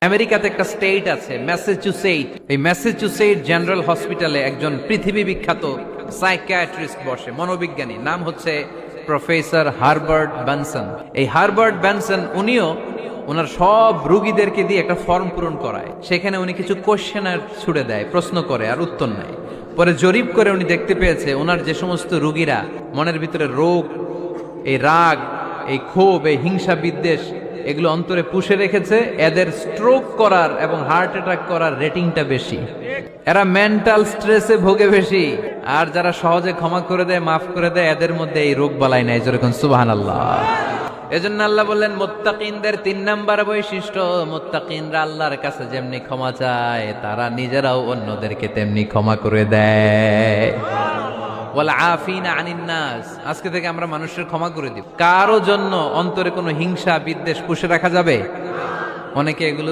আমেরিকাতে একটা স্টেট আছে ম্যাসাচুসেট। এই ম্যাসাচুসেট জেনারেল হসপিটালে একজন পৃথিবী বিখ্যাত সাইকিয়াট্রিস্ট বসে, মনোবিজ্ঞানী, নাম হচ্ছে প্রফেসর হারবার্ট বেনসন। এই হারবার্ট বেনসন উনিও ওনার সব রোগীদেরকে দিয়ে একটা ফর্ম পূরণ করায়। সেখানে উনি কিছু কোশ্চেনার ছুড়ে দেয়, প্রশ্ন করে আর উত্তর নেয়। পরে জরিপ করে উনি দেখতে পেয়েছে ওনার যে সমস্ত রোগীরা মনের ভিতরে রোগ, এই রাগ, এই ক্ষোভ, এই হিংসা বিদ্বেষ এগুলো অন্তরে পুষে রেখেছে, এদের স্ট্রোক করার এবং হার্ট অ্যাটাক করার রেটিংটা বেশি। এরা মেন্টাল স্ট্রেসে ভোগে বেশি। আর যারা সহজে ক্ষমা করে দেয়, মাফ করে দেয়, এদের মধ্যে এই রোগ বালাই নাই। যেরকম সুবহানাল্লাহ। এজন্য আল্লাহ বললেন মুত্তাকিনদের ৩ নাম্বার বৈশিষ্ট্য, মুত্তাকিনরা আল্লাহর কাছে যেমনি ক্ষমা চায় তারা নিজেরাও অন্যদেরকে তেমনি ক্ষমা করে দেয়। ওয়াল আফিনা আনিন নাস, আজকে থেকে আমরা মানুষের ক্ষমা করে দিব। কারো জন্য অন্তরে কোনো হিংসা বিদ্বেষ পুষে রাখা যাবে? অনেকে এগুলো